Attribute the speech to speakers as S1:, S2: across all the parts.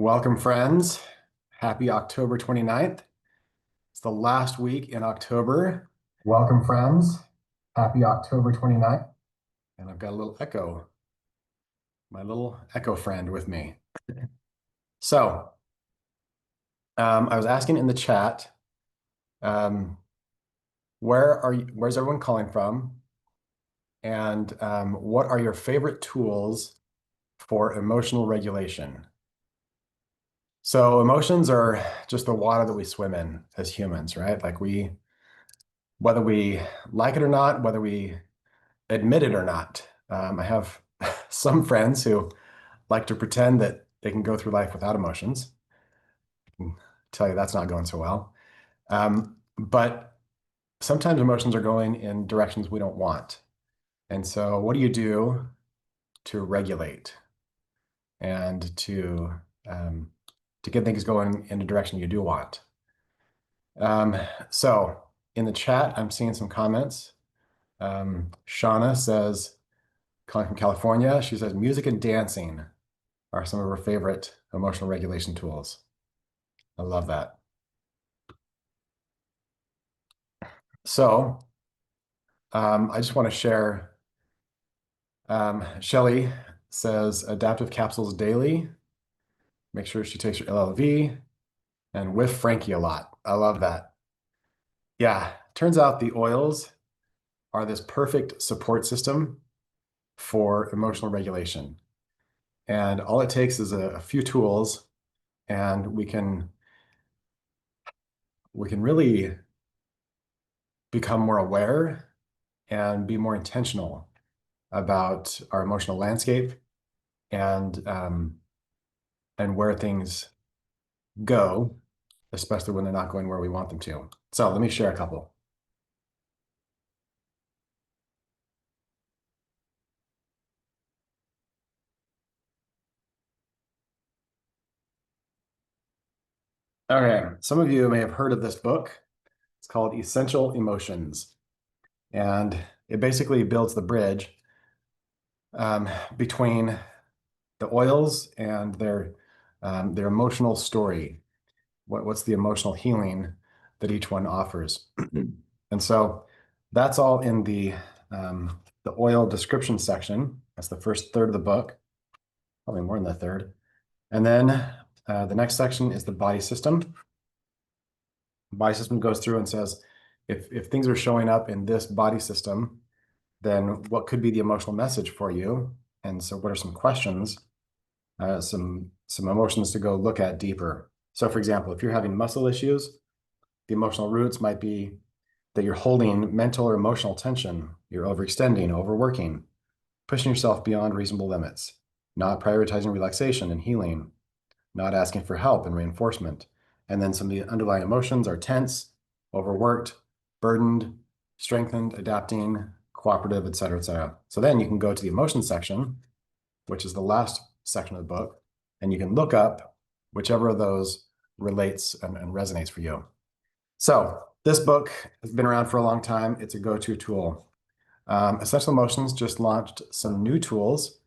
S1: Welcome, friends. Happy October 29th. It's the last week in October. Welcome, friends. Happy October 29th. And I've got a little echo, my little echo friend with me. So, I was asking in the chat, where's everyone calling from? And what are your favorite tools for emotional regulation? So emotions are just the water that we swim in as humans, right? Whether we like it or not, whether we admit it or not. I have some friends who like to pretend that they can go through life without emotions. I can tell you that's not going so well. But sometimes emotions are going in directions we don't want. And so what do you do to regulate and um, to get things going in the direction you do want? Um, so in the chat, I'm seeing some comments. Shauna says, calling from California, she says, music and dancing are some of her favorite emotional regulation tools. I love that. So I just want to share, Shelly says adaptive capsules daily. Make sure she takes her LLV and whiff Frankie a lot. I love that. Yeah, turns out the oils are this perfect support system for emotional regulation. And all it takes is a few tools, and we can really become more aware and be more intentional about our emotional landscape and where things go, especially when they're not going where we want them to. So let me share a couple. Okay, some of you may have heard of this book. It's called Essential Emotions, and it basically builds the bridge between the oils and their emotional story. What's the emotional healing that each one offers? And so that's all in the oil description section. That's the first third of the book, probably more than the third. And then the next section is the body system. The body system goes through and says, if things are showing up in this body system, then what could be the emotional message for you? And so what are some questions, some emotions to go look at deeper? So for example, if you're having muscle issues, the emotional roots might be that you're holding mental or emotional tension, you're overextending, overworking, pushing yourself beyond reasonable limits, not prioritizing relaxation and healing, not asking for help and reinforcement. And then some of the underlying emotions are tense, overworked, burdened, strengthened, adapting, cooperative, et cetera, et cetera. So then you can go to the emotion section, which is the last section of the book, and you can look up whichever of those relates and resonates for you. So this book has been around for a long time. It's a go-to tool. Essential Emotions just launched some new tools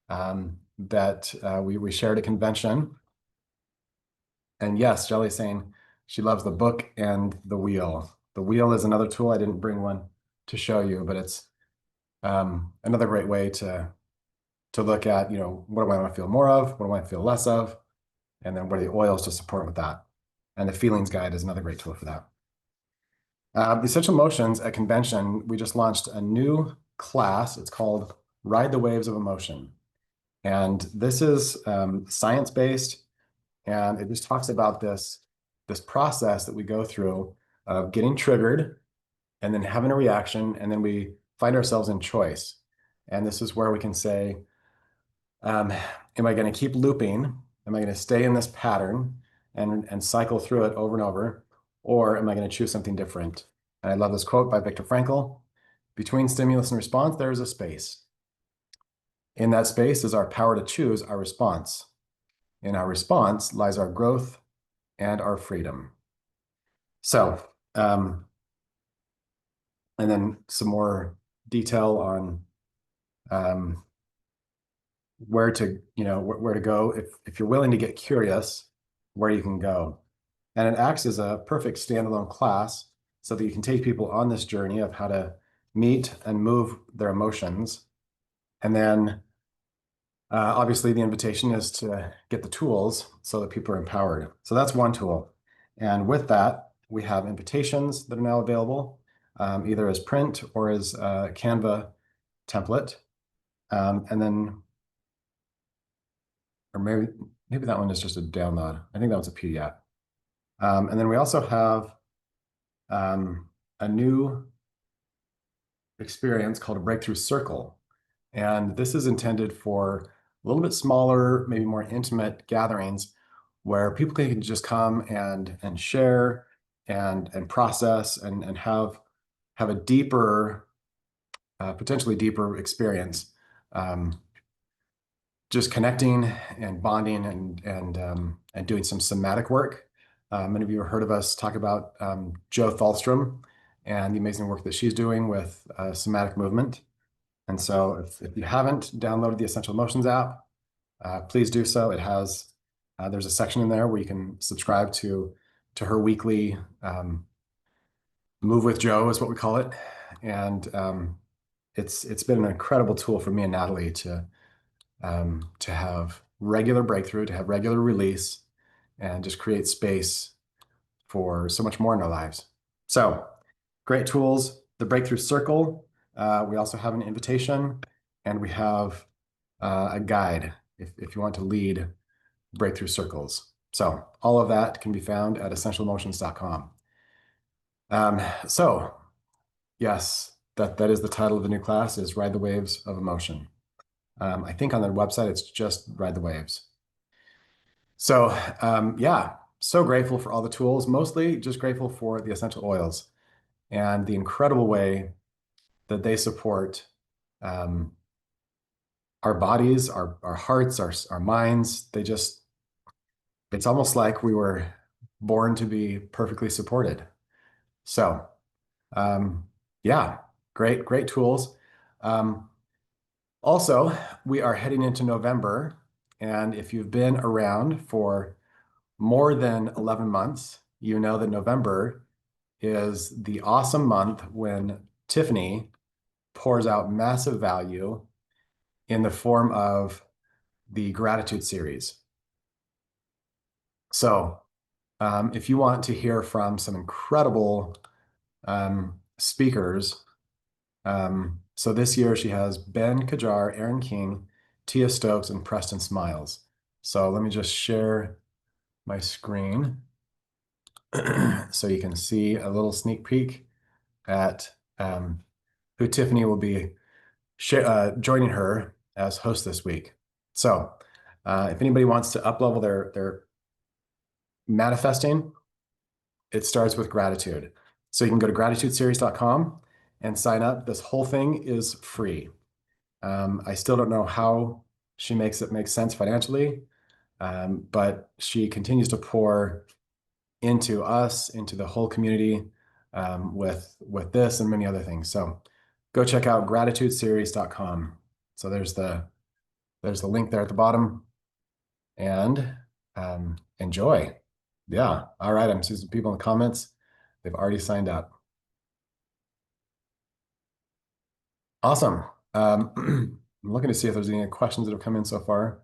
S1: that we shared at convention. And yes, Jelly's saying she loves the book and the wheel. The wheel is another tool. I didn't bring one to show you, but it's another great way to look at, what do I want to feel more of? What do I want to feel less of? And then what are the oils to support with that? And the feelings guide is another great tool for that. The Essential Emotions at convention, we just launched a new class. It's called Ride the Waves of Emotion. And this is science-based, and it just talks about this process that we go through of getting triggered and then having a reaction, and then we find ourselves in choice. And this is where we can say, am I going to keep looping? Am I going to stay in this pattern and cycle through it over and over? Or am I going to choose something different? And I love this quote by Viktor Frankl: between stimulus and response, there is a space. In that space is our power to choose our response. In our response lies our growth and our freedom. So, and then some more detail on where to, where to go if you're willing to get curious, where you can go. And it acts as a perfect standalone class so that you can take people on this journey of how to meet and move their emotions. And then obviously the invitation is to get the tools so that people are empowered. So that's one tool. And with that, we have invitations that are now available, either as print or as a Canva template. And then, or maybe that one is just a download. I think that was a PDF. And then we also have a new experience called a breakthrough circle. And this is intended for a little bit smaller, maybe more intimate gatherings where people can just come and share and process and have a deeper, potentially deeper experience. Just connecting and bonding and doing some somatic work. Many of you have heard of us talk about Jo Thalstrom and the amazing work that she's doing with somatic movement. And so if you haven't downloaded the Essential Emotions app, please do so. It has, there's a section in there where you can subscribe to her weekly Move with Jo is what we call it. And it's been an incredible tool for me and Natalie to have regular breakthrough, to have regular release, and just create space for so much more in our lives. So great tools, the Breakthrough Circle. We also have an invitation, and we have a guide if you want to lead breakthrough circles. So all of that can be found at essentialemotions.com. So yes, that is the title of the new class, is Ride the Waves of Emotion. I think on their website, it's just Ride the Waves. So yeah, so grateful for all the tools, mostly just grateful for the essential oils and the incredible way that they support our bodies, our hearts, our minds. It's almost like we were born to be perfectly supported. So yeah, great tools. Also, we are heading into November, and if you've been around for more than 11 months, you know that November is the awesome month when Tiffany pours out massive value in the form of the gratitude series. So if you want to hear from some incredible speakers, so this year she has Ben Kajar, Aaron King, Tia Stokes, and Preston Smiles. So let me just share my screen so you can see a little sneak peek at who Tiffany will be joining her as host this week. So if anybody wants to up-level their manifesting, it starts with gratitude. So you can go to gratitudeseries.com and sign up. This whole thing is free. I still don't know how she makes it make sense financially, but she continues to pour into us, into the whole community with this and many other things. So go check out gratitudeseries.com. So there's the link there at the bottom, and enjoy. Yeah. All right. I'm seeing some people in the comments. They've already signed up. Awesome. I'm looking to see if there's any questions that have come in so far.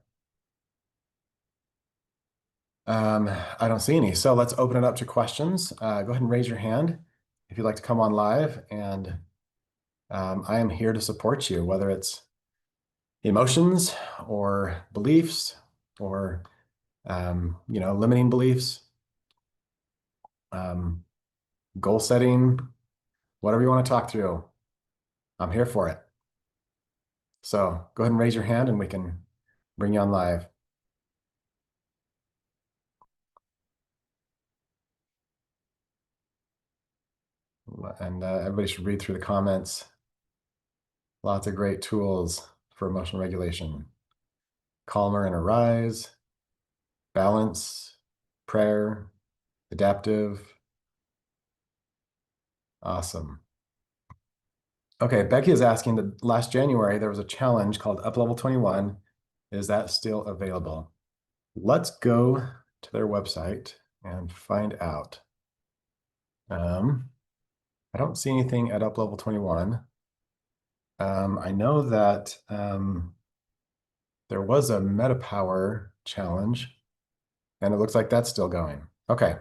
S1: I don't see any. So let's open it up to questions. Go ahead and raise your hand if you'd like to come on live, and I am here to support you, whether it's emotions or beliefs or limiting beliefs, goal setting, whatever you want to talk through. I'm here for it. So go ahead and raise your hand and we can bring you on live. And everybody should read through the comments. Lots of great tools for emotional regulation. Calmer and arise, balance, prayer, adaptive. Awesome. Okay, Becky is asking that last January there was a challenge called Up Level 21, Is that still available? Let's go to their website and find out. I don't see anything at up level 21. I know that there was a Meta Power challenge, and it looks like that's still going. Okay,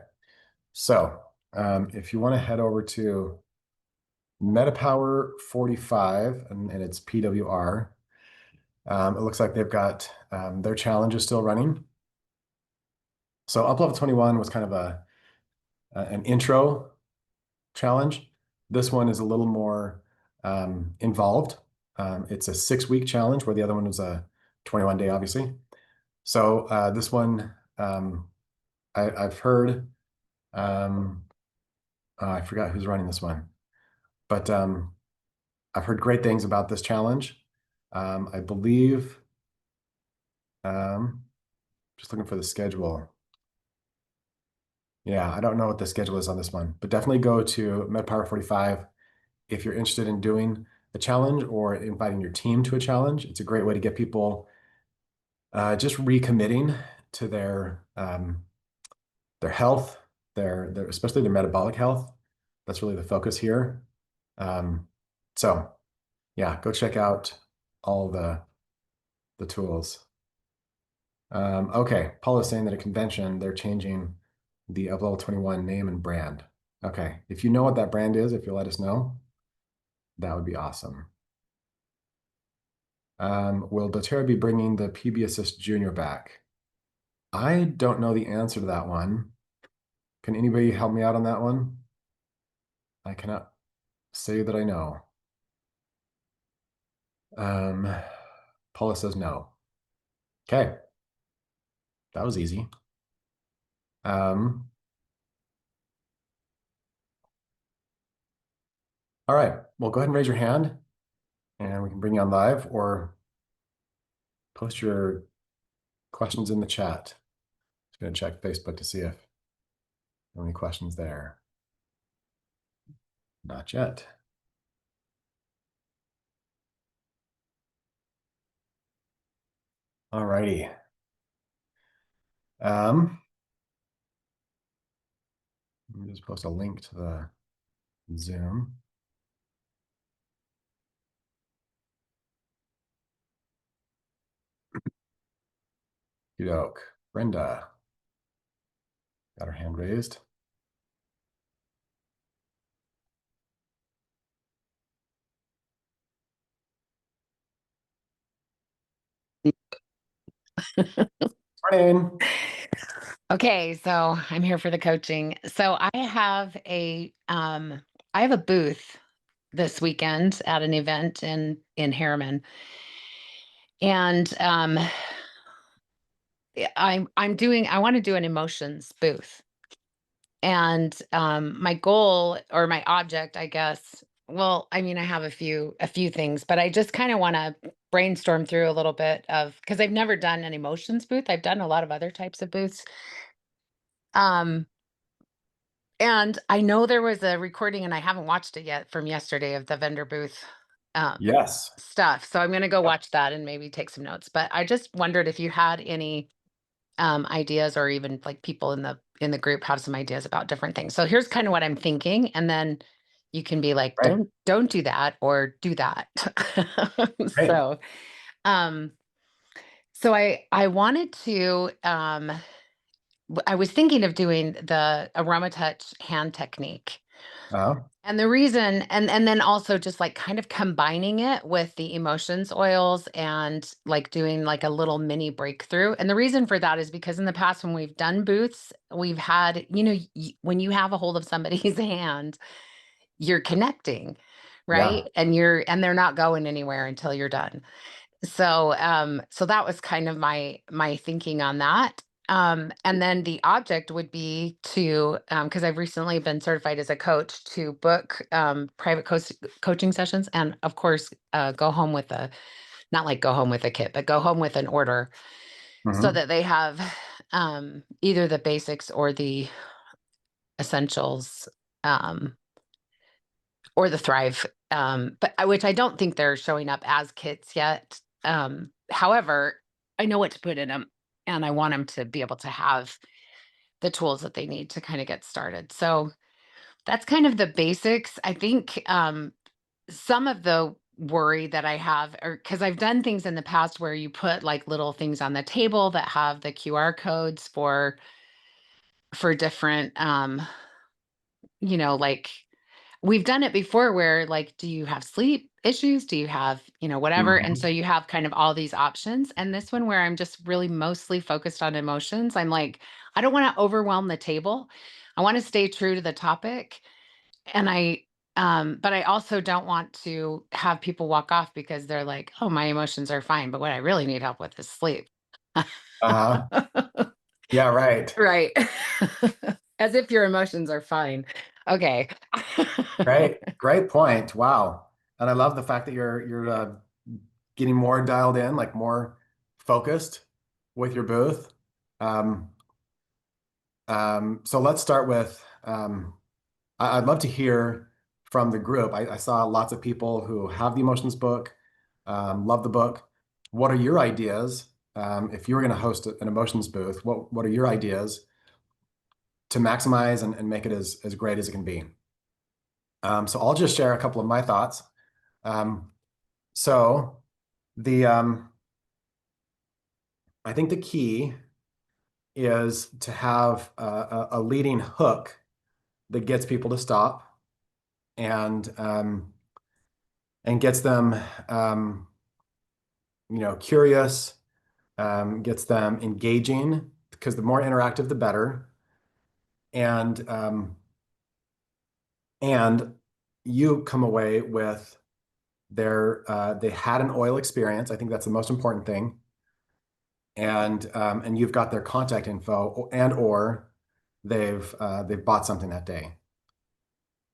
S1: so if you want to head over to Meta Power 45, and it's PWR, it looks like they've got their challenge is still running. So up level 21 was kind of an intro challenge. This one is a little more involved. It's a 6-week challenge where the other one was a 21-day, obviously. So this one, I've heard, I forgot who's running this one, but I've heard great things about this challenge. I believe, just looking for the schedule. Yeah, I don't know what the schedule is on this one, but definitely go to MedPower 45 if you're interested in doing a challenge or inviting your team to a challenge. It's a great way to get people just recommitting to their health, their especially their metabolic health. That's really the focus here. So yeah, go check out all the tools. Okay, Paul is saying that at convention, they're changing the Up Level 21 name and brand. Okay, if you know what that brand is, if you'll let us know, that would be awesome. Will doTERRA be bringing the PB Assist Junior back? I don't know the answer to that one. Can anybody help me out on that one? I cannot say that I know. Paula says no. Okay, that was easy. All right, well, go ahead and raise your hand and we can bring you on live or post your questions in the chat. Just gonna check Facebook to see if there are any questions there. Not yet. All righty. Let me just post a link to the Zoom. Doke. Brenda got her hand raised. Morning.
S2: Okay, so I'm here for the coaching. So I have a booth this weekend at an event in Harriman. And I want to do an emotions booth. And my goal or my object, I guess, well, I mean, I have a few things, but I just kind of want to brainstorm through a little bit of because I've never done an emotions booth. I've done a lot of other types of booths. Um And I know there was a recording, and I haven't watched it yet from yesterday of the vendor booth
S1: Yes.
S2: stuff. So I'm going to go
S1: Yep.
S2: watch that and maybe take some notes. But I just wondered if you had any ideas, or even like people in the group have some ideas about different things. So here's kind of what I'm thinking, and then you can be like,
S1: Right.
S2: don't do that or do that.
S1: Right.
S2: so um so I wanted to I was thinking of doing the aroma touch hand technique.
S1: Uh,
S2: And the reason and then also just, like, kind of combining it with the emotions oils and, like, doing, like, a little mini breakthrough, and the reason for that is because in the past when we've done booths, we've had when you have a hold of somebody's hand, you're connecting,
S1: yeah.
S2: right? And they're not going anywhere until you're done. So that was kind of my thinking on that. And then the object would be to, because I've recently been certified as a coach, to book private coaching sessions, and of course, go home with a not like go home with a kit, but go home with an order so
S1: Hmm.
S2: that they have either the basics or the essentials, um, or the Thrive, but which I don't think they're showing up as kits yet. However, I know what to put in them, and I want them to be able to have the tools that they need to kind of get started. So that's kind of the basics. I think some of the worry that I have, or because I've done things in the past where you put like little things on the table that have the QR codes for different like we've done it before where like, do you have sleep issues? Do you have, whatever? And so
S1: Mhm.
S2: you have kind of all these options. And this one where I'm just really mostly focused on emotions, I'm like, I don't want to overwhelm the table. I want to stay true to the topic. And but I also don't want to have people walk off because they're like, oh, my emotions are fine. But what I really need help with is sleep.
S1: Uh-huh. Yeah, right.
S2: Right. As if your emotions are fine. Okay.
S1: Great point. Wow. And I love the fact that you're getting more dialed in, like more focused with your booth. Um, so let's start with I'd love to hear from the group. I saw lots of people who have the emotions book, love the book. What are your ideas? If you were going to host an emotions booth, what are your ideas to maximize and make it as great as it can be? So I'll just share a couple of my thoughts. Um, so the I think the key is to have a leading hook that gets people to stop and gets them curious, gets them engaging because the more interactive, the better. And and you come away with they had an oil experience. I think that's the most important thing. And you've got their contact info and or they've bought something that day.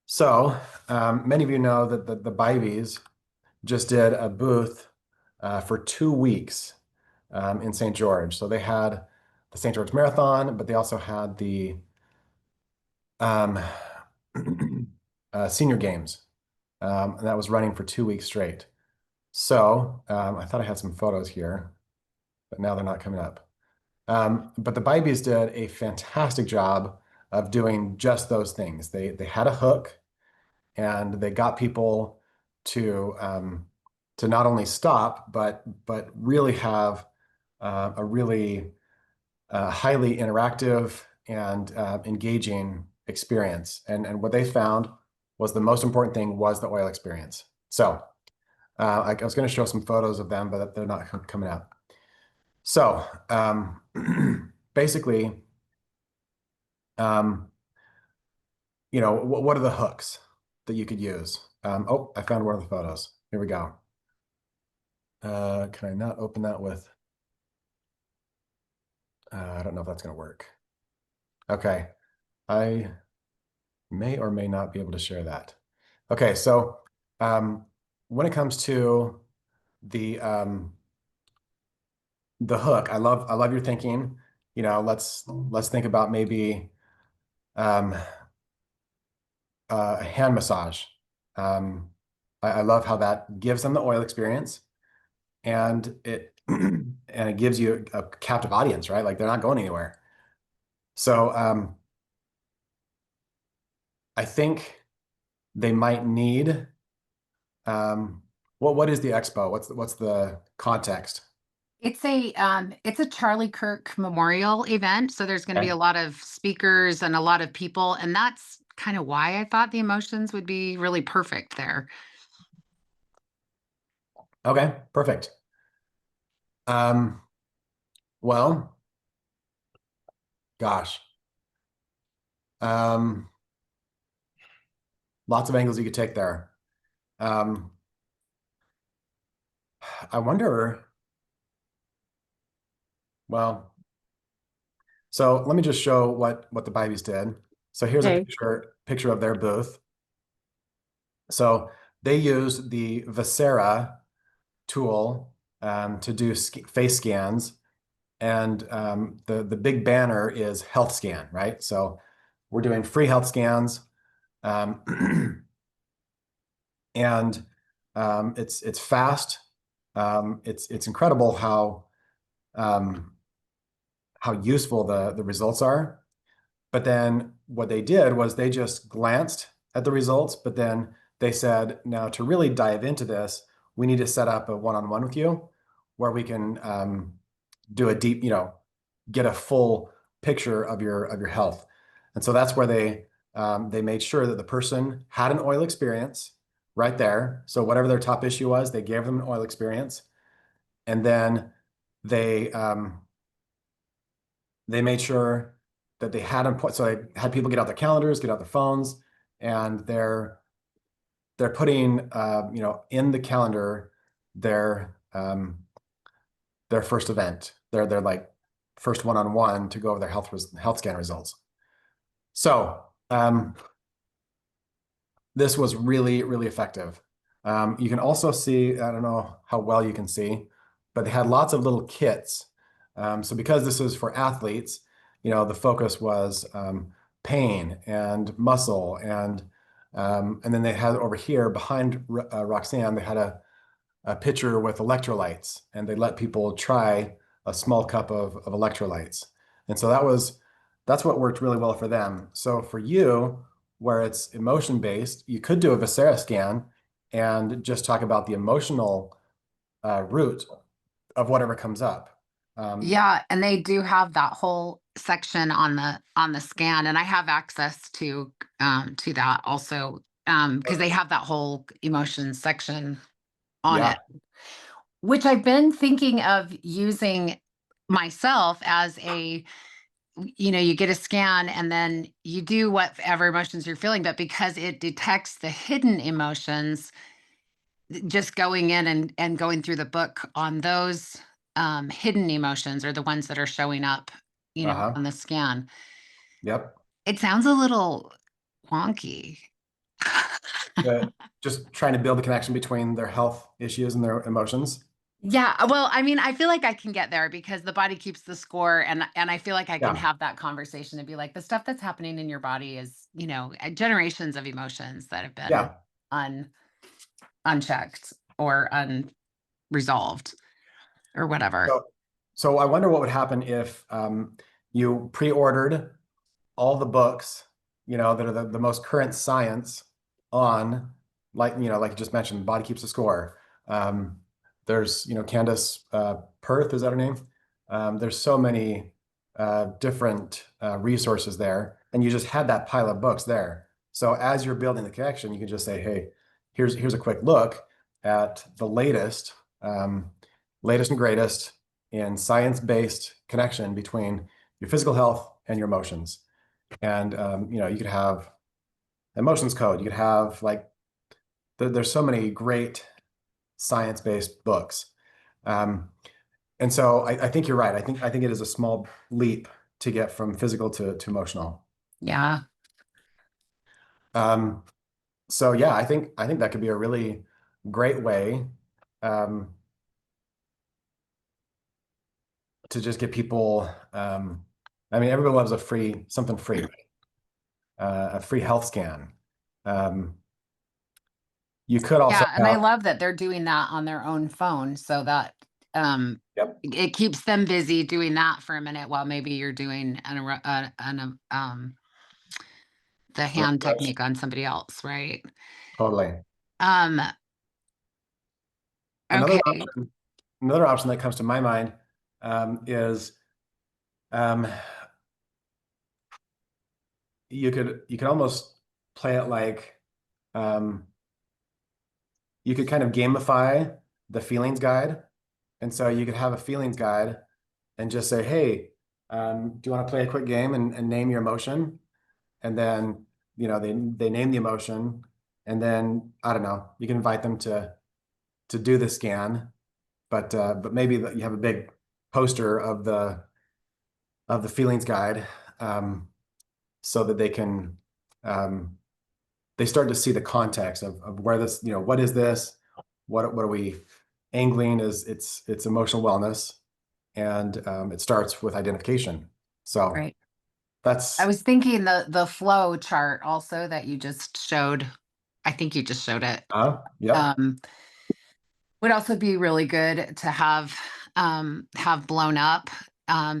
S1: So many of you know that the Bivies just did a booth for 2 weeks in St. George. So they had the St. George Marathon, but they also had the um, senior games, and that was running for 2 weeks straight. So I thought I had some photos here, but now they're not coming up. But the Bibies did a fantastic job of doing just those things. They had a hook, and they got people to not only stop, but really have a really highly interactive and engaging experience. And what they found was the most important thing was the oil experience. So I was going to show some photos of them, but they're not coming up. So basically, um, what are the hooks that you could use? Oh, I found one of the photos. Here we go. Can I not open that with? I don't know if that's going to work. Okay. I may or may not be able to share that. Okay, so um, when it comes to the um, the hook, I love your thinking. Let's think about maybe um, a hand massage. I love how that gives them the oil experience, and it and it gives you a captive audience, right? Like they're not going anywhere. So I think they might need what is the expo? What's the context?
S2: It's a Charlie Kirk memorial event, so there's going to be
S1: Okay.
S2: a lot of speakers and a lot of people, and that's kind of why I thought the emotions would be really perfect there.
S1: Okay, perfect. Um, well, gosh, um, lots of angles you could take there. Um, I wonder, well, so let me just show what the Bivies did. So here's a
S2: Okay.
S1: picture of their booth. So they used the Visera tool to do face scans, and the big banner is health scan, right? So we're doing free health scans, and it's fast. It's incredible how um, how useful the results are. But then what they did was they just glanced at the results, but then they said, now to really dive into this, we need to set up a one-on-one with you where we can do a deep, get a full picture of your health. And so that's where they made sure that the person had an oil experience right there. So whatever their top issue was, they gave them an oil experience. And then they they made sure that they had them so they had people get out their calendars, get out their phones, and they're putting in the calendar their their first event, their like first one-on-one to go over their health scan results. So this was really, really effective. You can also see, I don't know how well you can see, but they had lots of little kits. So because this is for athletes, the focus was pain and muscle and then they had over here behind Roxanne, they had a pitcher with electrolytes, and they let people try a small cup of electrolytes. And so that's what worked really well for them. So for you, where it's emotion based, you could do a Viscera scan and just talk about the emotional root of whatever comes up.
S2: Yeah, and they do have that whole section on the scan, and I have access to that also, because they have that whole emotions section on
S1: yeah.
S2: it, which I've been thinking of using myself as you get a scan and then you do whatever emotions you're feeling, but because it detects the hidden emotions, just going in and going through the book on those hidden emotions are the ones that are showing up,
S1: Uh-huh.
S2: on the scan.
S1: Yep.
S2: It sounds a little wonky.
S1: But just trying to build a connection between their health issues and their emotions.
S2: Yeah, well, I mean, I feel like I can get there because the body keeps the score, and I feel like I can
S1: Yeah.
S2: have that conversation and be like, the stuff that's happening in your body is, generations of emotions that have been
S1: Yeah.
S2: un unchecked or unresolved or whatever.
S1: So, so I wonder what would happen if you pre-ordered all the books, that are the most current science on, like you just mentioned, Body Keeps the Score. Um, there's, Candace Perth, is that her name? There's so many different resources there, and you just had that pile of books there. So as you're building the connection, you can just say, hey, here's a quick look at the latest and greatest in science-based connection between your physical health and your emotions. And you could have emotions code. You could have there's so many great science-based books. Um, and so I think you're right. I think it is a small leap to get from physical to emotional.
S2: Yeah.
S1: Um, so yeah, I think that could be a really great way um, to just get people. I mean, everybody loves something free, right? A free health scan. Um, you could also
S2: Yeah, and I
S1: have,
S2: love that they're doing that on their own phone so that
S1: yep,
S2: it keeps them busy doing that for a minute while maybe you're doing the hand
S1: right,
S2: technique on somebody else, right?
S1: totally.
S2: Um
S1: Another
S2: okay.
S1: option, another option that comes to my mind is um, you could almost play it like um, you could kind of gamify the feelings guide, and so you could have a feelings guide and just say, "Hey, do you want to play a quick game and name your emotion?" And then they name the emotion, and then I don't know, you can invite them to do the scan, but maybe you have a big poster of the feelings guide, so that um, they start to see the context of where this, what is this, what are we angling, is it's emotional wellness, and it starts with identification. So
S2: Right. I
S1: that's
S2: was thinking the flow chart also that you just showed. I think you just showed it.
S1: yep,
S2: Um would also be really good to have have blown up,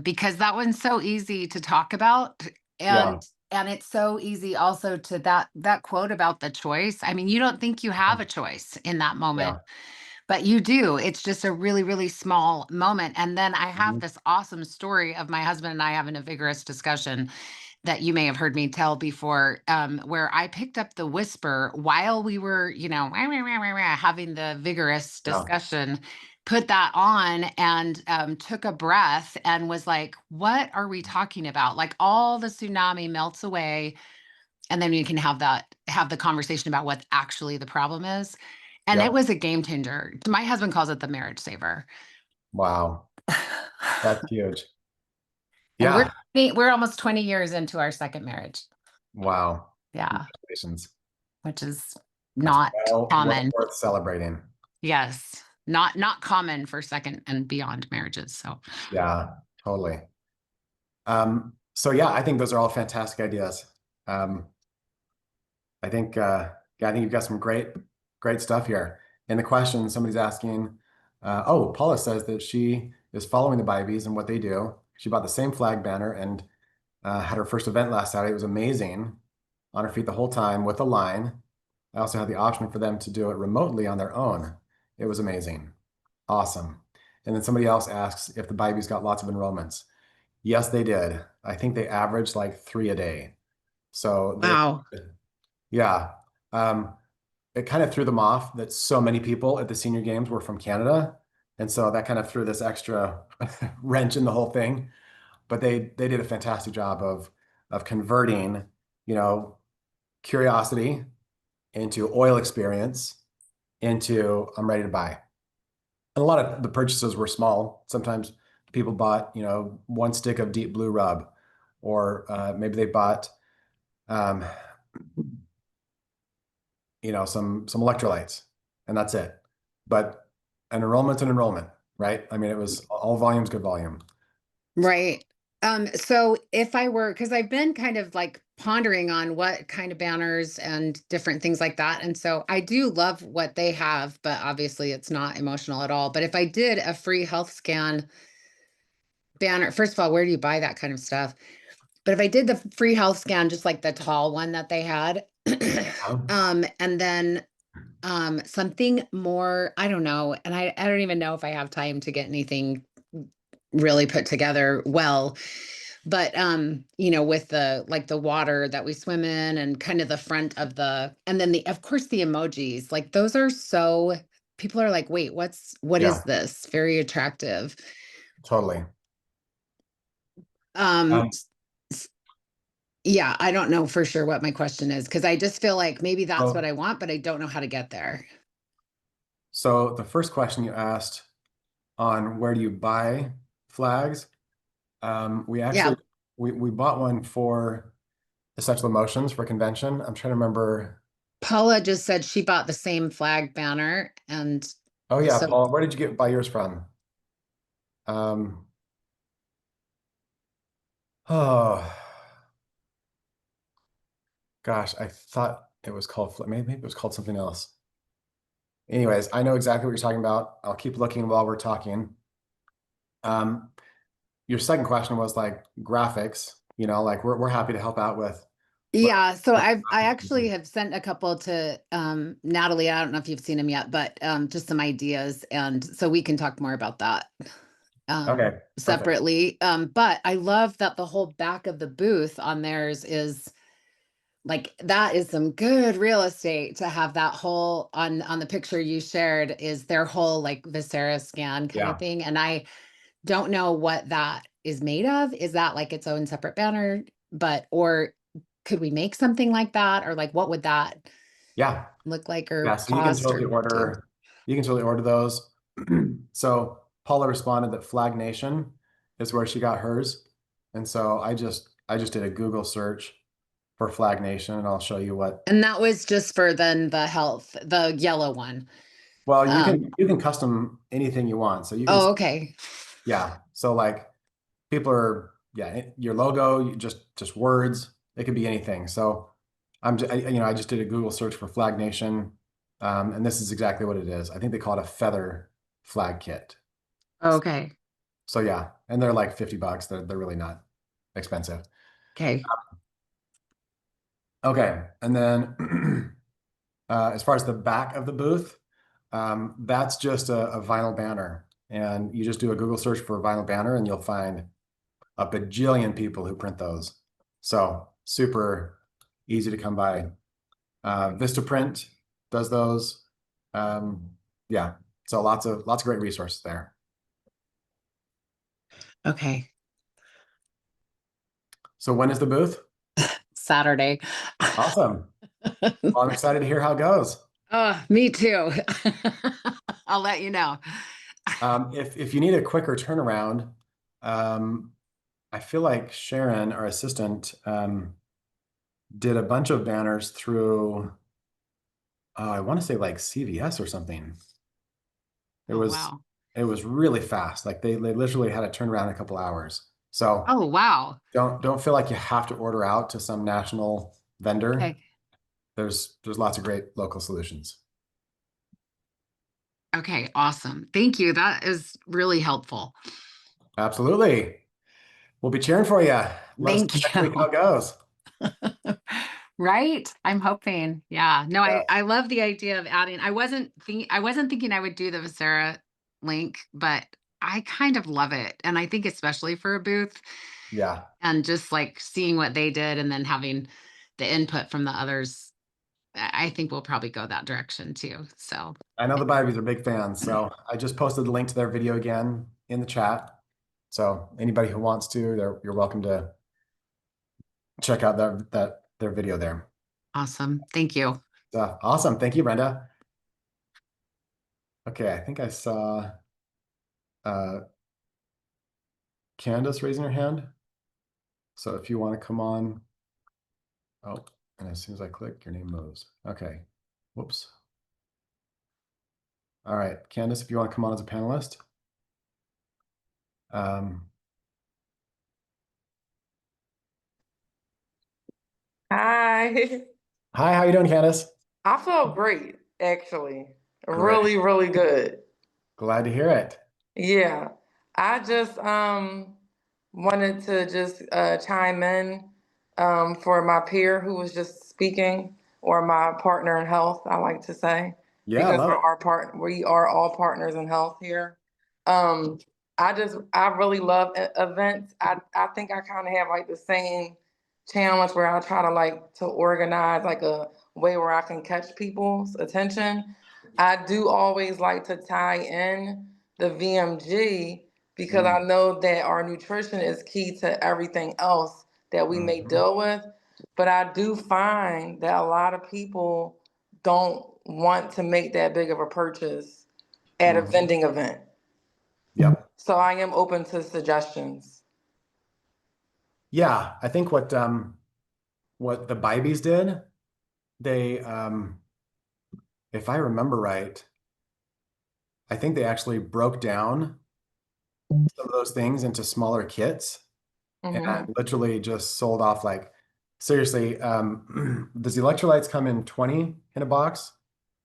S2: because that one's so easy to talk about.
S1: Yeah.
S2: And it's so easy also to that quote about the choice. I mean, you don't think you have a choice in that moment,
S1: Yeah.
S2: but you do. It's just a really, really small moment. And then I have
S1: Mhm.
S2: this awesome story of my husband and I having a vigorous discussion that you may have heard me tell before, where I picked up the whisper while we were, having the vigorous
S1: Yeah.
S2: discussion, put that on and took a breath and was like, what are we talking about? Like all the tsunami melts away. And then you can have the conversation about what actually the problem is. And it
S1: Yep.
S2: was a game changer. My husband calls it the marriage saver.
S1: Wow. That's huge.
S2: And
S1: Yeah.
S2: we're almost 20 years into our second marriage.
S1: Wow.
S2: Yeah.
S1: Congratulations.
S2: Which is
S1: That's
S2: not
S1: well
S2: common.
S1: worth celebrating.
S2: Yes. Not common for second and beyond marriages. So
S1: Yeah, totally. So yeah, I think those are all fantastic ideas. Um, I think you've got some great stuff here. In the question, somebody's asking, oh, Paula says that she is following the Bibees and what they do. She bought the same flag banner and had her first event last Saturday. It was amazing. On her feet the whole time with a line. I also had the option for them to do it remotely on their own. It was amazing. Awesome. And then somebody else asks if the Bibees got lots of enrollments. Yes, they did. I think they averaged like 3 a day. So they,
S2: wow.
S1: yeah. Um, it kind of threw them off that so many people at the senior games were from Canada. And so that kind of threw this extra wrench in the whole thing. But they did a fantastic job of converting, you know, curiosity into oil experience into I'm ready to buy. And a lot of the purchases were small. Sometimes people bought, one stick of deep blue rub, or maybe they bought, um, some electrolytes, and that's it. But an enrollment's an enrollment, right? I mean, it was all volumes, good volume.
S2: Right. So if I were, because I've been kind of like pondering on what kind of banners and different things like that. And so I do love what they have, but obviously it's not emotional at all. But if I did a free health scan banner, first of all, where do you buy that kind of stuff? But if I did the free health scan, just like the tall one that they had,
S1: Um,
S2: and then something more, I don't know, and I don't even know if I have time to get anything really put together well, but with the like the water that we swim in and kind of the front of and then the of course the emojis, like those are so, people are like, wait, what is
S1: yeah,
S2: this? Very attractive.
S1: totally.
S2: Um
S1: Um,
S2: yeah, I don't know for sure what my question is, because I just feel like maybe that's what
S1: so,
S2: I want, but I don't know how to get there.
S1: so the first question you asked on where do you buy flags? We
S2: Yeah,
S1: actually we bought one for Essential Emotions for convention. I'm trying to remember.
S2: Paula just said she bought the same flag banner, and
S1: Oh yeah,
S2: so
S1: Paul, where did you buy yours from? Um, oh gosh, I thought it was called maybe it was called something else. Anyways, I know exactly what you're talking about. I'll keep looking while we're talking. Um, your second question was like graphics, like we're happy to help out with what
S2: yeah, so
S1: what
S2: I
S1: graphics you
S2: actually
S1: need.
S2: have sent a couple to Natalie. I don't know if you've seen them yet, but just some ideas, and so we can talk more about that
S1: Okay, perfect.
S2: separately. But I love that the whole back of the booth on theirs is like, that is some good real estate to have that whole on the picture you shared, is their whole like Visera scan kind of
S1: Yeah.
S2: thing. And I don't know what that is made of. Is that like its own separate banner? But or could we make something like that? Or like what would that
S1: Yeah.
S2: look like
S1: Yeah.
S2: or
S1: So
S2: cost or do?
S1: you can totally order those. So Paula responded that Flag Nation is where she got hers. And so I just did a Google search for Flag Nation and I'll show you what.
S2: And that was just for then the health, the yellow one.
S1: Well, you
S2: Um,
S1: can you can custom anything you want. So you can,
S2: oh, okay.
S1: yeah. So like people are, yeah, your logo, just words, it could be anything. So I just did a Google search for Flag Nation, and this is exactly what it is. I think they call it a feather flag kit.
S2: Okay.
S1: So yeah, and they're like $50. They're really not expensive.
S2: Okay.
S1: Okay, and then as far as the back of the booth, that's just a vinyl banner, and you just do a Google search for vinyl banner, and you'll find a bajillion people who print those. So super easy to come by. Vistaprint does those. Um, yeah, so lots of great resources there.
S2: Okay.
S1: So when is the booth?
S2: Saturday.
S1: Awesome. Well, I'm excited to hear how it goes.
S2: Oh, me too. I'll let you know.
S1: If you need a quicker turnaround, um, I feel like Sharon, our assistant, did a bunch of banners through, I want to say like CVS or something. It
S2: Oh,
S1: was
S2: wow.
S1: it was really fast. Like they literally had a turnaround in a couple hours. So
S2: Oh, wow.
S1: don't feel like you have to order out to some national vendor.
S2: Okay.
S1: There's lots of great local solutions.
S2: Okay. Awesome. Thank you. That is really helpful.
S1: Absolutely. We'll be cheering for you. Let us know
S2: Thank
S1: next week how
S2: you.
S1: it goes.
S2: Right? I'm hoping. Yeah. No,
S1: Yeah.
S2: I love the idea of adding. I wasn't thinking I would do the Visera link, but I kind of love it. And I think especially for a booth
S1: Yeah.
S2: and just like seeing what they did and then having the input from the others, I think we'll probably go that direction too. So
S1: I know the Bibles are big fans, so I just posted the link to their video again in the chat. So anybody who wants to, you're welcome to check out their video there.
S2: awesome. Thank you.
S1: Awesome. Thank you, Brenda. Okay, I think I saw uh, Candace raising her hand. So if you want to come on, oh, and as soon as I click, your name moves. Okay. Whoops. All right, Candace, if you want to come on as a panelist. Um,
S3: Hi.
S1: Hi, how you doing, Candace?
S3: I feel great, actually.
S1: Great.
S3: Really, really good.
S1: Glad to hear it.
S3: Yeah. I just wanted to just chime in for my peer who was just speaking, or my partner in health, I like to say,
S1: Yeah, I
S3: because
S1: love it.
S3: we are all partners in health here. Um I really love events. I think I kind of have like the same challenge where I try to like to organize like a way where I can catch people's attention. I do always like to tie in the VMG because I
S1: Mm.
S3: know that our nutrition is key to everything else that we may
S1: Mhm.
S3: deal with. But I do find that a lot of people don't want to make that big of a purchase at a
S1: Mhm.
S3: vending event.
S1: Yep.
S3: So I am open to suggestions.
S1: Yeah, I think what the Bibies did, they if I remember right, I think they actually broke down some of those things into smaller kits and
S3: Hmm.
S1: literally just sold off like seriously, does the electrolytes come in 20 in a box?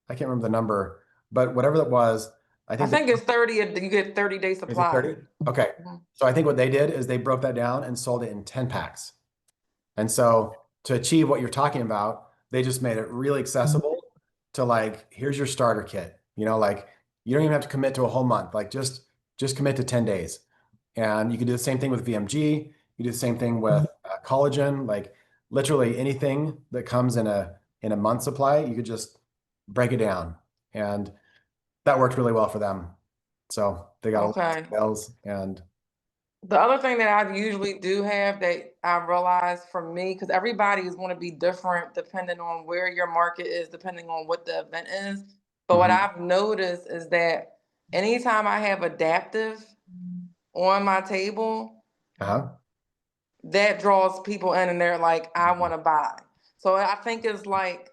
S1: I can't remember the number, but whatever that was, I
S3: I
S1: think
S3: think it's 30, you get 30-day
S1: is it
S3: supply.
S1: 30? Okay.
S3: Mhm.
S1: So I think what they did is they broke that down and sold it in 10 packs. And so to achieve what you're talking about, they just made it really accessible to like, here's your starter kit. Like you don't even have to commit to a whole month. Like just commit to 10 days. And you can do the same thing with VMG. You do the same thing with collagen, like literally anything that comes in a month supply, you could just break it down. And that worked really well for them. So they got a lot of
S3: Okay.
S1: sales and
S3: The other thing that I usually do have that I realize for me, because everybody is going to be different depending on where your market is, depending on what the event is. But what
S1: mhm.
S3: I've noticed is that anytime I have adaptive on my table,
S1: Uh-huh.
S3: that draws people in and they're like, I want to buy. So I think it's like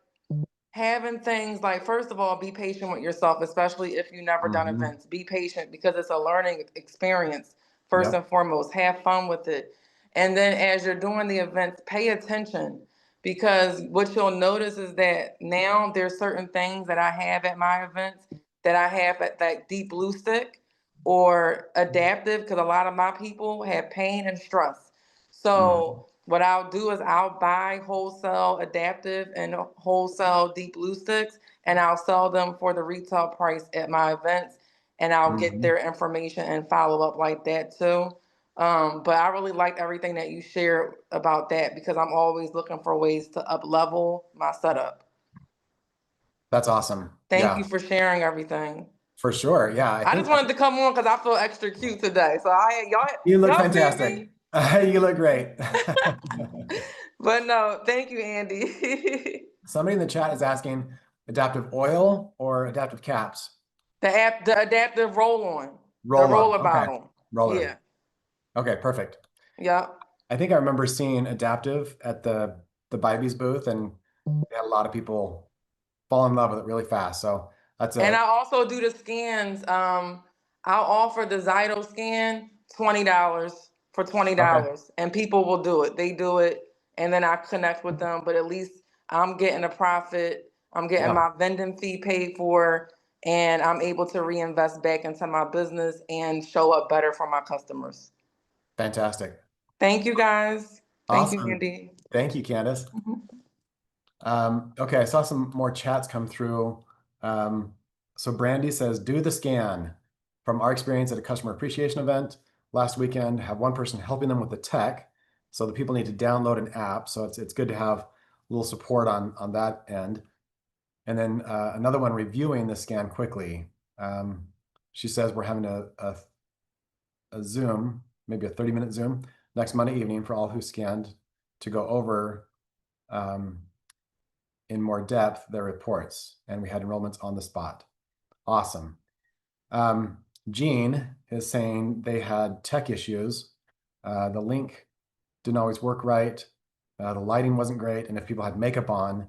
S3: having things like, first of all, be patient with yourself, especially if you've never done
S1: Mhm.
S3: events. Be patient because it's a learning experience, first
S1: Yep.
S3: and foremost. Have fun with it. And then as you're doing the events, pay attention because what you'll notice is that now there's certain things that I have at my events that I have at that deep blue stick or adaptive, because a lot of my people have pain and stress. So what I'll do is I'll buy wholesale adaptive and wholesale deep blue sticks, and I'll sell them for the retail price at my events, and I'll get their information and follow up like that too. But I really liked everything that you shared about that, because I'm always looking for ways to up level my setup.
S1: That's awesome.
S3: Thank you for sharing everything.
S1: For sure. Yeah.
S3: I just wanted to come on because I feel extra cute today. So
S1: you look
S3: y'all
S1: fantastic. You look great.
S3: But no, thank you, Andy.
S1: Somebody in the chat is asking adaptive oil or adaptive caps?
S3: The adaptive roll-on. The
S1: Roll-on.
S3: roller
S1: Okay.
S3: bottle.
S1: Roller.
S3: Yeah.
S1: Okay, perfect.
S3: Yeah.
S1: I think I remember seeing adaptive at the Bybee's booth, and they had a lot of people fall in love with it really fast. So that's
S3: And
S1: a
S3: I also do the scans. I'll offer the Zyto scan $20 for $20, and people will do it. They do it, and then I connect with them. But at least I'm getting a profit. I'm getting my vending fee paid for, and I'm able to reinvest back into my business and show up better for my customers.
S1: fantastic.
S3: Thank you, guys. Thank you,
S1: Awesome.
S3: Andy.
S1: Thank you, Candace. Okay, I saw some more chats come through. So Brandy says, do the scan. From our experience at a customer appreciation event last weekend, have one person helping them with the tech. So the people need to download an app. So it's good to have a little support on that end. And then another one reviewing the scan quickly. She says we're having a Zoom, maybe a 30-minute Zoom next Monday evening for all who scanned to go over in more depth their reports, and we had enrollments on the spot. Awesome. Jean is saying they had tech issues. The link didn't always work right. The lighting wasn't great, and if people had makeup on,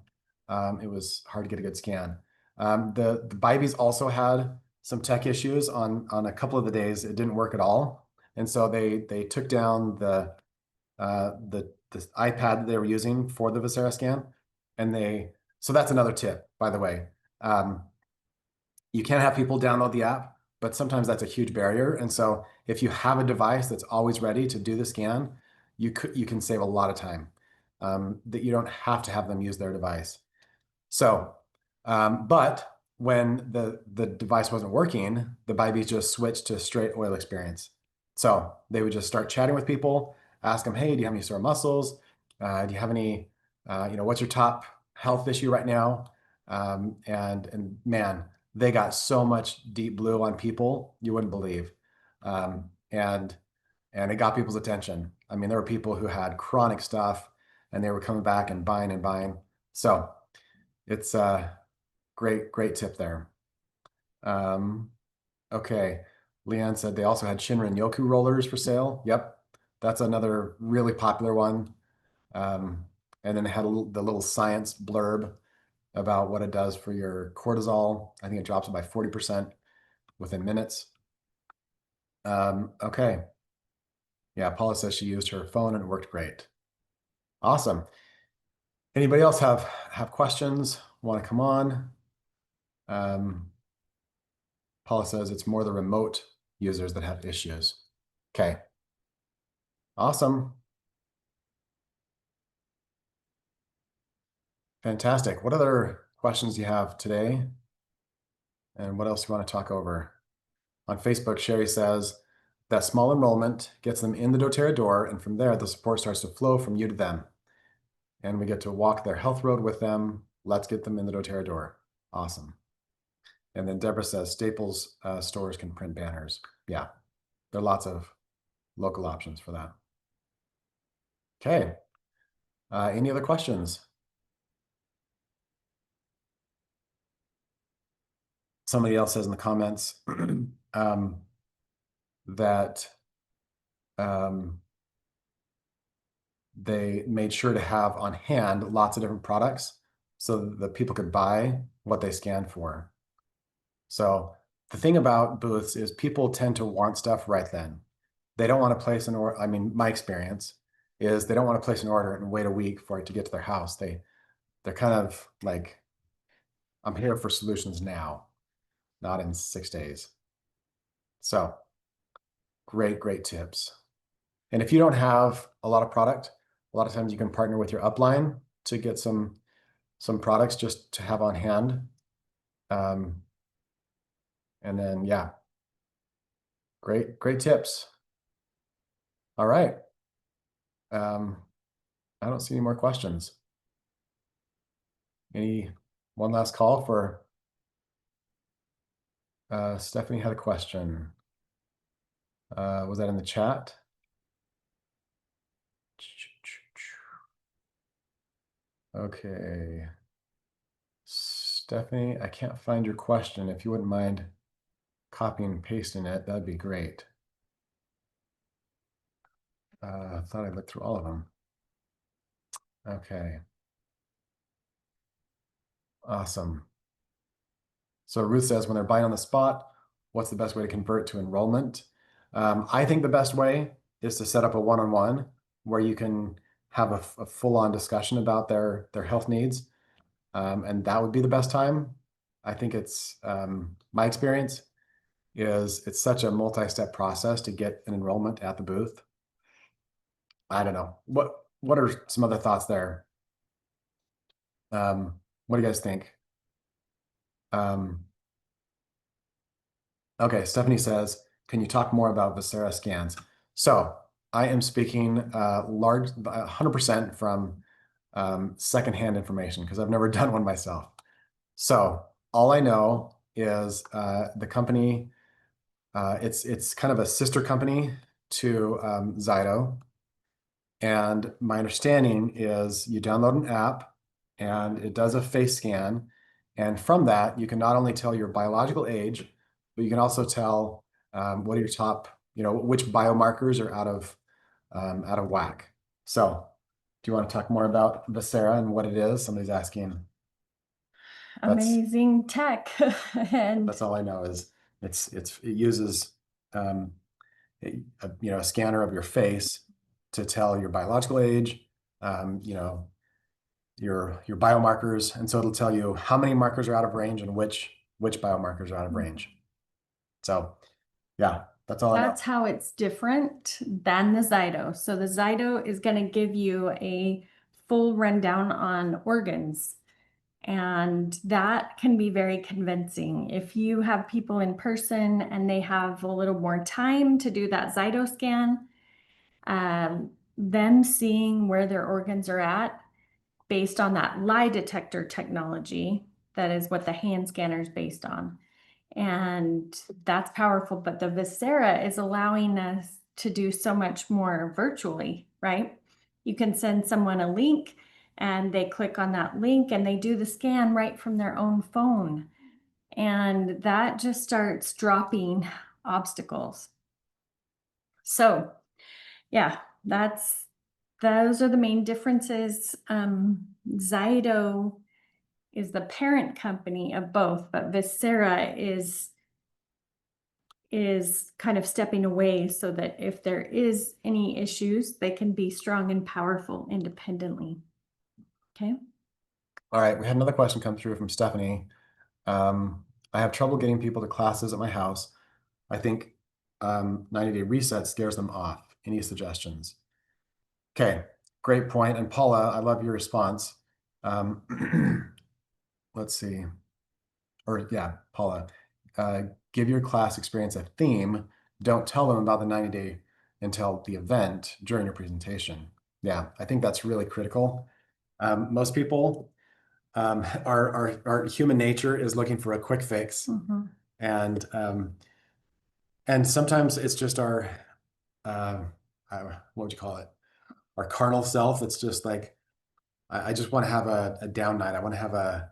S1: it was hard to get a good scan. The Bybees also had some tech issues on a couple of the days. It didn't work at all, and so they took down the iPad they were using for the Vocera scan, and so that's another tip, by the way. You can have people download the app, but sometimes that's a huge barrier. And so if you have a device that's always ready to do the scan, you can save a lot of time, that you don't have to have them use their device. So, but when the device wasn't working, the Bybees just switched to straight oil experience. So they would just start chatting with people, ask them, hey, do you have any sore muscles? Do you have any, what's your top health issue right now? And man, they got so much deep blue on people you wouldn't believe. And it got people's attention. I mean, there were people who had chronic stuff and they were coming back and buying and buying. So it's a great tip there. Okay. Leanne said they also had Shinrin Yoku rollers for sale. Yep. That's another really popular one. And then they had the little science blurb about what it does for your cortisol. I think it drops it by 40% within minutes. Okay. Yeah, Paula says she used her phone and it worked great. Awesome. Anybody else have questions? Want to come on? Paula says it's more the remote users that have issues. Okay. Awesome. Fantastic. What other questions do you have today? And what else do you want to talk over? On Facebook, Sherry says that small enrollment gets them in the doTERRA door, and from there, the support starts to flow from you to them. And we get to walk their health road with them. Let's get them in the doTERRA door. Awesome. And then Deborah says Staples stores can print banners. Yeah, there are lots of local options for that. Okay. Any other questions? Somebody else says in the comments that they made sure to have on hand lots of different products so that people could buy what they scanned for. So the thing about booths is people tend to want stuff right then. They don't want to place an order. I mean, my experience is they don't want to place an order and wait a week for it to get to their house. They're kind of like, I'm here for solutions now, not in 6 days. So great tips. And if you don't have a lot of product, a lot of times you can partner with your upline to get some products just to have on hand. And then, yeah, great tips. All right. I don't see any more questions. One last call for Stephanie had a question. Was that in the chat? Okay. Stephanie, I can't find your question. If you wouldn't mind copying and pasting it, that'd be great. I thought I looked through all of them. Okay. Awesome. So Ruth says, when they're buying on the spot, what's the best way to convert to enrollment? I think the best way is to set up a one-on-one where you can have a full-on discussion about their health needs. And that would be the best time. I think it's my experience is it's such a multi-step process to get an enrollment at the booth. I don't know. What are some other thoughts there? What do you guys think? Okay, Stephanie says, can you talk more about Vocera scans? So I am speaking 100% from secondhand information because I've never done one myself. So all I know is the company, it's kind of a sister company to Zyto. And my understanding is you download an app and it does a face scan. And from that, you can not only tell your biological age, but you can also tell what are your top, which biomarkers are out of whack. So do you want to talk more about Vocera and what it is? Somebody's asking.
S4: Amazing tech. And
S1: that's all I know is it uses a scanner of your face to tell your biological age, your biomarkers, and so it'll tell you how many markers are out of range and which biomarkers are out of range. So yeah, that's all I know.
S4: That's how it's different than the Zyto. So the Zyto is going to give you a full rundown on organs. And that can be very convincing. If you have people in person and they have a little more time to do that Zyto scan, them seeing where their organs are at based on that lie detector technology, that is what the hand scanner is based on. And that's powerful, but the Vocera is allowing us to do so much more virtually, right? You can send someone a link and they click on that link and they do the scan right from their own phone. And that just starts dropping obstacles. So yeah, those are the main differences. Zyto is the parent company of both, but Vocera is kind of stepping away so that if there is any issues, they can be strong and powerful independently. Okay.
S1: All right, we had another question come through from Stephanie. I have trouble getting people to classes at my house. I think 90-day reset scares them off. Any suggestions? Okay, great point. And Paula, I love your response. Let's see. Paula, give your class experience a theme. Don't tell them about the 90-day until the event during your presentation. Yeah, I think that's really critical. Most people, our human nature is looking for a quick fix.
S4: Mm-hmm.
S1: And sometimes it's just our, what would you call it? Our carnal self. It's just like, I just want to have a down night. I want to have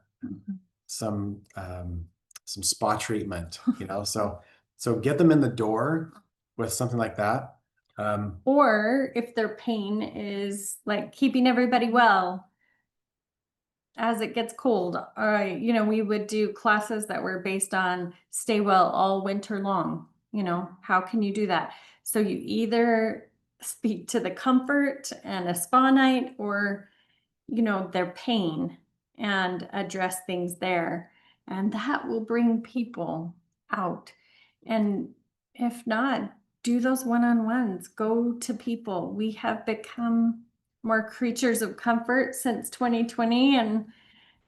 S1: some spa treatment, so get them in the door with something like that.
S4: Or if their pain is like keeping everybody well as it gets cold, we would do classes that were based on stay well all winter long. How can you do that? So you either speak to the comfort and a spa night or, their pain and address things there. And that will bring people out. And if not, do those one-on-ones, go to people. We have become more creatures of comfort since 2020,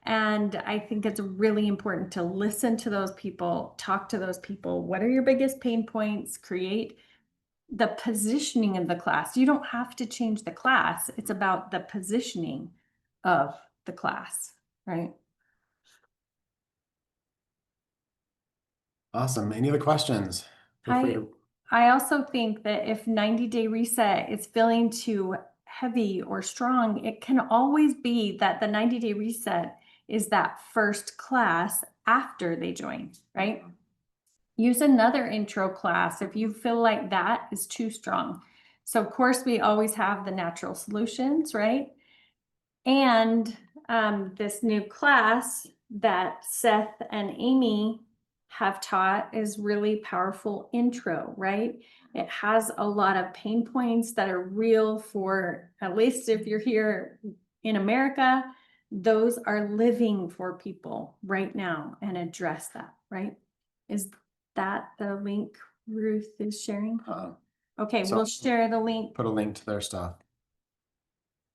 S4: and I think it's really important to listen to those people, talk to those people. What are your biggest pain points? Create the positioning of the class. You don't have to change the class. It's about the positioning of the class, right?
S1: Awesome. Any other questions? Feel free to.
S4: I also think that if 90-day reset is feeling too heavy or strong, it can always be that the 90-day reset is that first class after they join, right? Use another intro class if you feel like that is too strong. So of course we always have the natural solutions, right? And this new class that Seth and Amy have taught is really powerful intro, right? It has a lot of pain points that are real for, at least if you're here in America, those are living for people right now and address that, right? Is that the link Ruth is sharing? Okay,
S1: So
S4: we'll share the link
S1: put a link to their stuff.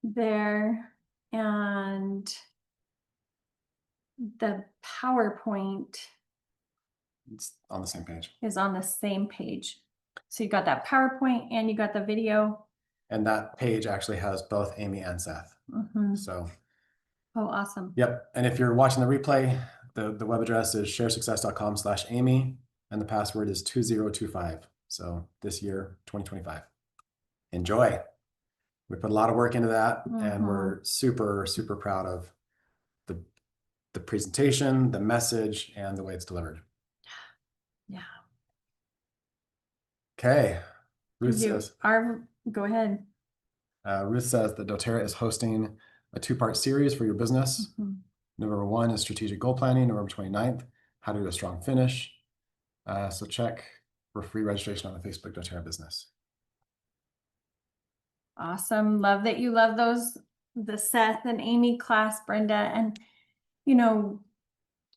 S4: there, and the PowerPoint
S1: It's on the same page.
S4: is on the same page. So you got that PowerPoint and you got the video.
S1: And that page actually has both Amy and Seth.
S4: Mhm.
S1: So,
S4: Oh, awesome.
S1: yep. And if you're watching the replay, the web address is sharesuccess.com/Amy, and the password is 2025. So this year, 2025. Enjoy. We put a lot of work into that, and we're super, super proud of the presentation, the message, and the way it's delivered.
S4: Yeah.
S1: Okay. Ruth
S4: You
S1: says,
S4: are, go ahead.
S1: Ruth says that doTERRA is hosting a 2-part series for your business.
S4: Mhm.
S1: November 1 is strategic goal planning. November 29th, how to do a strong finish. So check for free registration on the Facebook doTERRA business.
S4: Awesome. Love that you love those, the Seth and Amy class, Brenda. And, you know,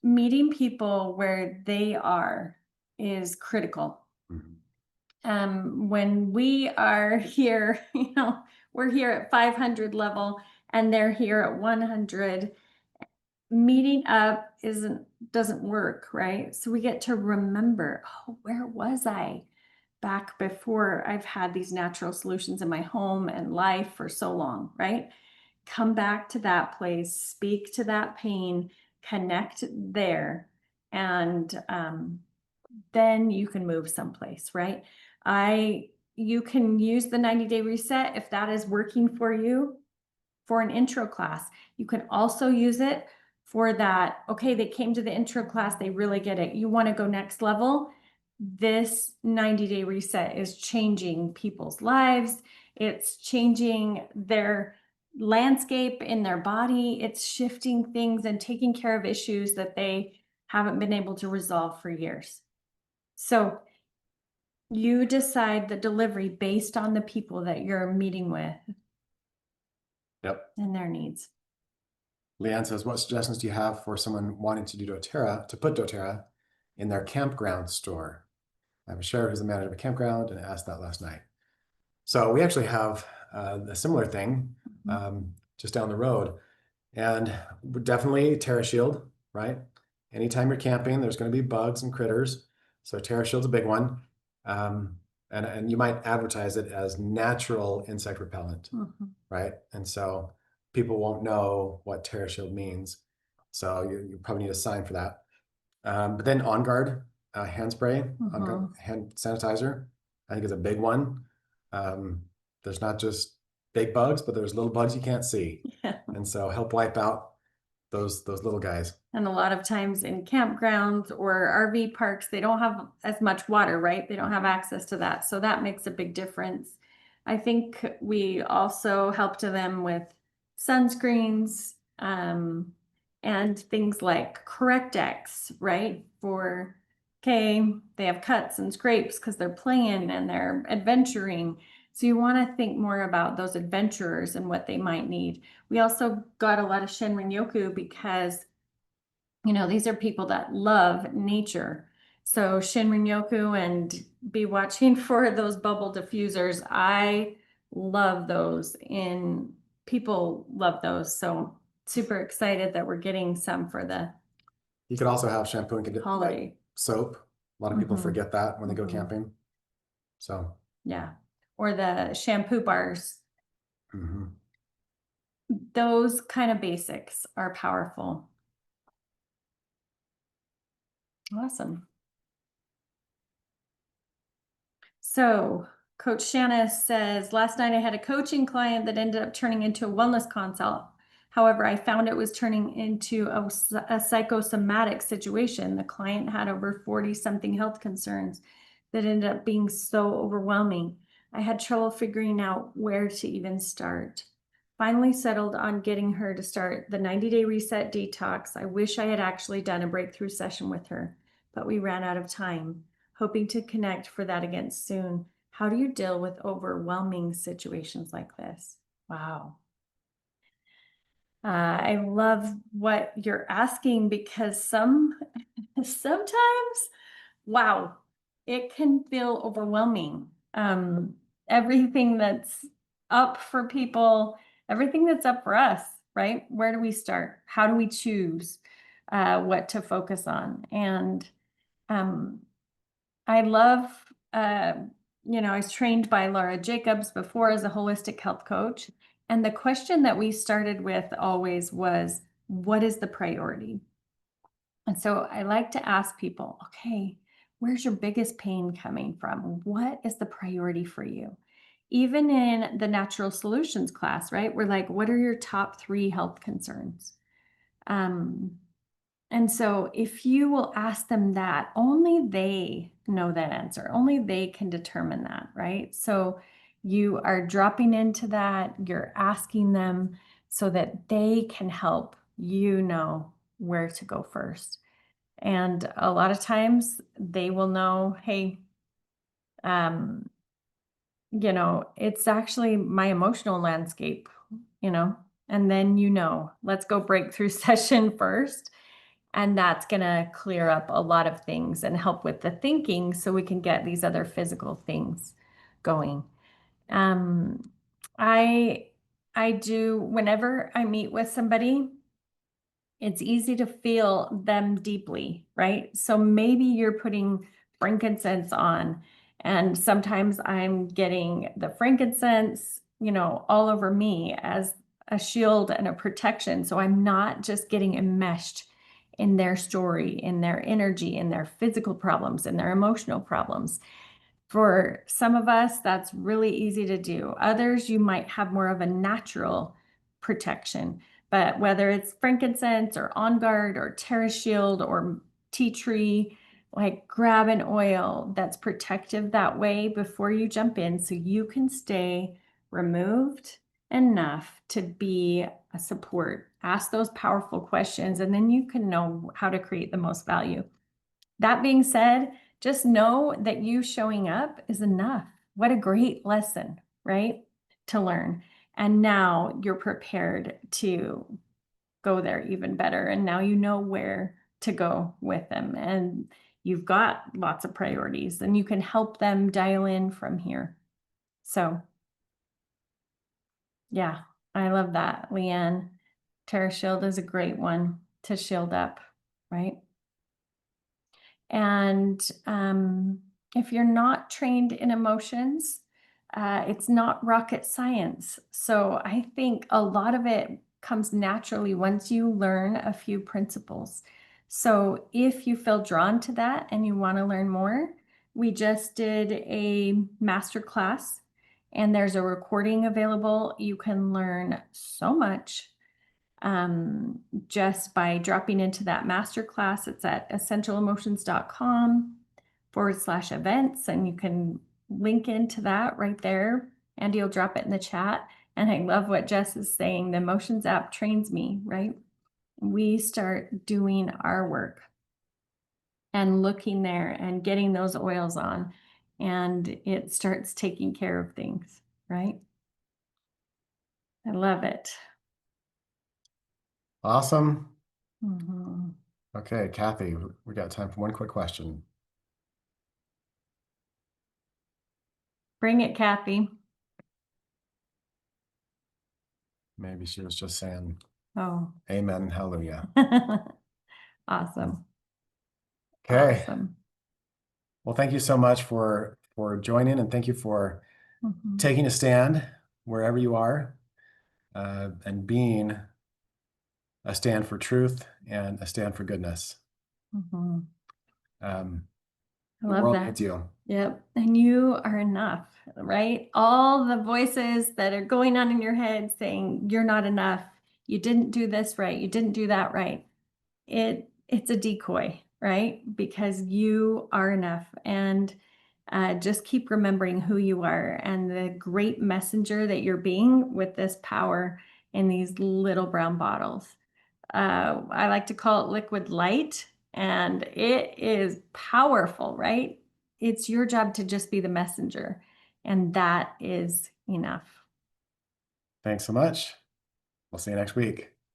S4: meeting people where they are is critical. When we are here, you know, we're here at 500 level and they're here at 100. Meeting up doesn't work, right? So we get to remember, oh, where was I back before I've had these natural solutions in my home and life for so long, right? Come back to that place, speak to that pain, connect there, and then you can move someplace, right? You can use the 90-day reset if that is working for you for an intro class. You can also use it for that, okay, they came to the intro class, they really get it. You want to go next level. This 90-day reset is changing people's lives. It's changing their landscape in their body. It's shifting things and taking care of issues that they haven't been able to resolve for years. So you decide the delivery based on the people that you're meeting with.
S1: Yep.
S4: And their needs.
S1: Leanne says, what suggestions do you have for someone wanting to do doTERRA, to put doTERRA in their campground store? I have a sheriff who's the manager of a campground and asked that last night. So we actually have a similar thing just down the road. And definitely TerraShield, right? Anytime you're camping, there's going to be bugs and critters. So TerraShield's a big one. And you might advertise it as natural insect repellent, right? And so people won't know what TerraShield means. So you probably need a sign for that. But then On Guard hand spray, On Guard hand sanitizer, I think is a big one. There's not just big bugs, but there's little bugs you can't see.
S4: Yeah.
S1: And so help wipe out those little guys.
S4: And a lot of times in campgrounds or RV parks, they don't have as much water, right? They don't have access to that. So that makes a big difference. I think we also help to them with sunscreens and things like Correct-X, right? For, okay, they have cuts and scrapes because they're playing and they're adventuring. So you want to think more about those adventurers and what they might need. We also got a lot of Shinrin-yoku because, you know, these are people that love nature. So Shinrin-yoku, and be watching for those bubble diffusers. I love those, and people love those. So super excited that we're getting some for the
S1: You could also have shampoo and
S4: holiday.
S1: soap. A lot of people
S4: Mhm.
S1: forget that when they go
S4: Mhm.
S1: camping. So,
S4: Yeah. Or the shampoo bars.
S1: mhm.
S4: Those kind of basics are powerful. Awesome. So Coach Shanna says, last night I had a coaching client that ended up turning into a wellness consult. However, I found it was turning into a psychosomatic situation. The client had over 40 something health concerns that ended up being so overwhelming. I had trouble figuring out where to even start. Finally settled on getting her to start the 90-day reset detox. I wish I had actually done a breakthrough session with her, but we ran out of time. Hoping to connect for that again soon. How do you deal with overwhelming situations like this? Wow. I love what you're asking, because sometimes, wow, it can feel overwhelming. Everything that's up for people, everything that's up for us, right? Where do we start? How do we choose what to focus on? And I love, I was trained by Laura Jacobs before as a holistic health coach. And the question that we started with always was, what is the priority? And so I like to ask people, okay, where's your biggest pain coming from? What is the priority for you? Even in the natural solutions class, right? We're like, what are your top 3 health concerns? Um, and so if you will ask them that, only they know that answer. Only they can determine that, right? So you are dropping into that, you're asking them so that they can help you know where to go first. And a lot of times they will know, hey, um, it's actually my emotional landscape, and then let's go breakthrough session first. And that's going to clear up a lot of things and help with the thinking so we can get these other physical things going. Um, I I do, whenever I meet with somebody, it's easy to feel them deeply, right? So maybe you're putting frankincense on, and sometimes I'm getting the frankincense, all over me as a shield and a protection. So I'm not just getting enmeshed in their story, in their energy, in their physical problems, in their emotional problems. For some of us, that's really easy to do. Others, you might have more of a natural protection. But whether it's frankincense or On Guard or Terra Shield or tea tree, like grab an oil that's protective that way before you jump in so you can stay removed enough to be a support. Ask those powerful questions, and then you can know how to create the most value. That being said, just know that you showing up is enough. What a great lesson, right? To learn. And now you're prepared to go there even better. And now you know where to go with them. And you've got lots of priorities, and you can help them dial in from here. So, yeah, I love that, Leanne. Terra Shield is a great one to shield up, right? And if you're not trained in emotions, it's not rocket science. So I think a lot of it comes naturally once you learn a few principles. So if you feel drawn to that and you want to learn more, we just did a master class, and there's a recording available. You can learn so much just by dropping into that masterclass. It's at essentialemotions.com/events, and you can link into that right there. Andy will drop it in the chat. And I love what Jess is saying. The emotions app trains me, right? We start doing our work and looking there and getting those oils on, and it starts taking care of things, right? I love it.
S1: Awesome.
S4: Mhm.
S1: Okay, Kathy, we got time for one quick question.
S4: Bring it, Kathy.
S1: Maybe she was just saying,
S4: Oh,
S1: amen, hallelujah.
S4: awesome.
S1: Okay.
S4: Awesome.
S1: Well, thank you so much for joining, and thank you for
S4: Mhm.
S1: taking a stand wherever you are, and being a stand for truth and a stand for goodness.
S4: Mhm.
S1: Um,
S4: I
S1: the
S4: love
S1: world
S4: that.
S1: needs you.
S4: Yep. And you are enough, right? All the voices that are going on in your head saying you're not enough, you didn't do this right, you didn't do that right. It's a decoy, right? Because you are enough. And just keep remembering who you are and the great messenger that you're being with this power in these little brown bottles. I like to call it liquid light, and it is powerful, right? It's your job to just be the messenger, and that is enough.
S1: Thanks so much. We'll see you next week.